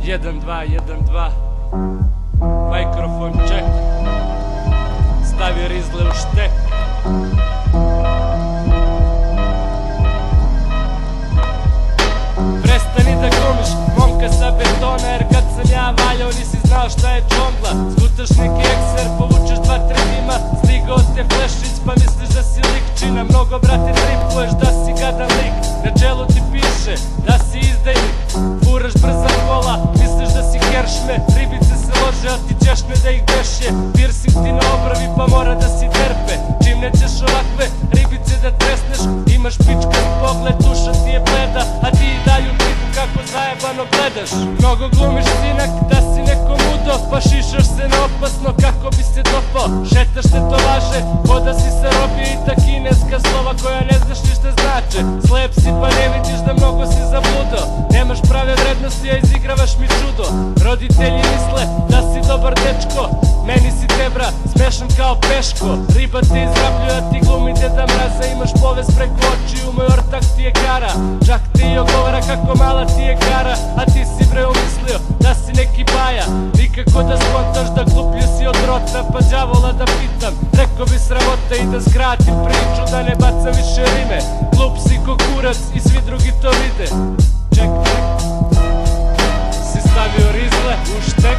1, 2, 1, 2. Mikrofon check. Stavi rizle u štek. Prestani da glumiš momka sa betona, jer kad sam ja valjao nisi znao šta je džongla. Skutaš neki ekser, povučeš 2-3 dima, stigao te flešić pa misliš da si likčina. Mnogo brate tripuješ da si gadan lik, na čelu ti piše da si izdajnik. Furaš brza kola, misliš da si keršme, ribice se lože a ti ćeš ne da ih beše. Piercing ti na obravi pa mora da si terpe, čim nećeš ovakve ribice da tresneš. Imaš pičkan pogled, duša ti je bleda, a ti i daju tipu kako zajebano gledaš. Mnogo glumiš sinak da si neko mudo, pa šišaš se na opasno kako bi se dopao. Šetaš te to važe, ko da si se robio i ta kineska slova koja ne znaš ni šta znače. Slep si pa ne vidiš da mnogo si zabludo, nemaš prave vrednosti a izigravaš mi čudo. Roditelji misle da si dobar dečko, meni si tebra, smešan kao Peško. Riba te izrabljuje a ti glumi Deda Mraza, imaš povez preko očiju, moj ortak ti je kara. Čak ti i ogovara kako mala ti je kara, a ti si bre umislio da si neki baja. Nikako da skontaš da gluplji si od rota, pa đavola da pitam, rekao bi sramota. I da skratim priču, da ne bacam više rime, glup si ko kurac i svi drugi to vide. Ček, si stavio rizle u štek.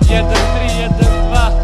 1, 3, 1, 2.